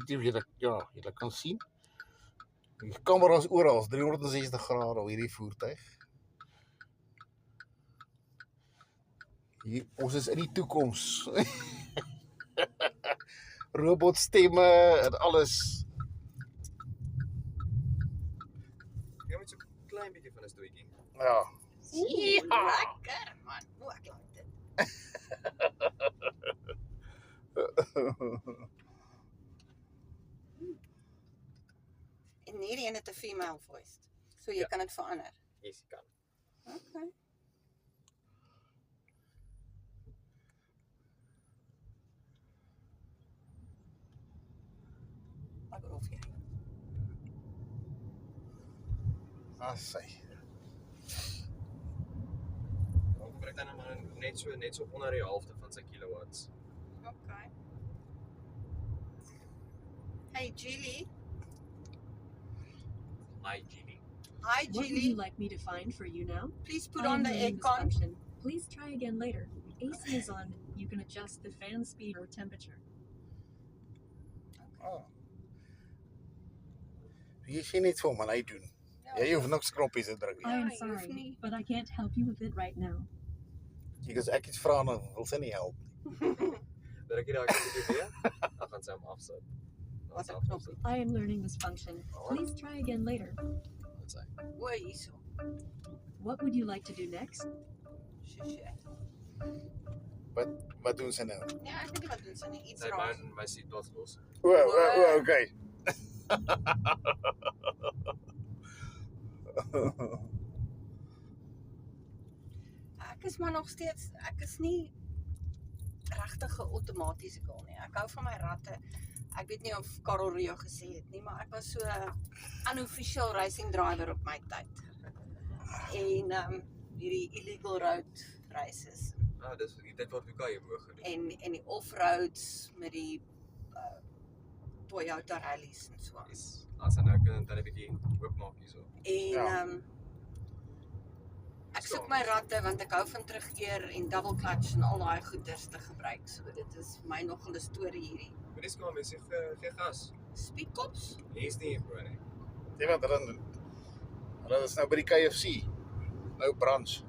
weet nie of julle kan sien. Die kamera is oral, 360 grade op hierdie voertuig. Hier, ons is in die toekoms. Robotstemme en alles. Jy moet so 'n klein bietjie van 'n stootjie. Ja. Lekker man. Ek like dit. En hierdie een het 'n female voice. So jy kan dit verander. Yes, jy kan. Okay. Ek hoor of jy. Sy. Dan gebruik dan maar net so onder die helfte van sy kilowatts. Okay. Hey Julie. My Genie. Hi What would you Julie. like me to find for you now? Please put I am on the learning this aircon. function. Please try again later. AC is on. You can adjust the fan speed or temperature. Oh. Jy sien net vir my hy doen. Jy hoef niks knoppies te druk I nie. am you hoeft sorry, nie. but I can't help you with it right now. As ek iets vra dan wil sy nie help. Druk jy daai knopie weer, dan gaan sy hom afsit. Wat 'n knoppie. I am learning this function. Please try again later. Wat sê? O, hierso. What would you like to do next? Shit. Wat doen sy nou? Ja, ek weet nie wat doen sy nie. Iets Sy raars. baan my seatbelts los. Okay. Ek is maar nog steeds, ek is nie regtig 'n outomatiese girl nie. Ek hou van my ratte. Ek weet nie of Karel Rio gesê het nie, maar ek was so 'n unofficial racing driver op my tyd. En hierdie illegal road races Dit word ook al jy bo gedoen. en die off-roads met die Toyota rallies en so. Is as hy nou kan dan 'n bietjie oopmaak hierso. En Ja. ek soek my ratte want ek hou van terugkeer en double clutch en al daai goeders te gebruik. So dit is vir my nogal 'n storie hierdie. Maar dis kom mense gee gas. Speedkops? Hier's nie bro nie. Jy weet hulle is nou by die KFC. Nou branch.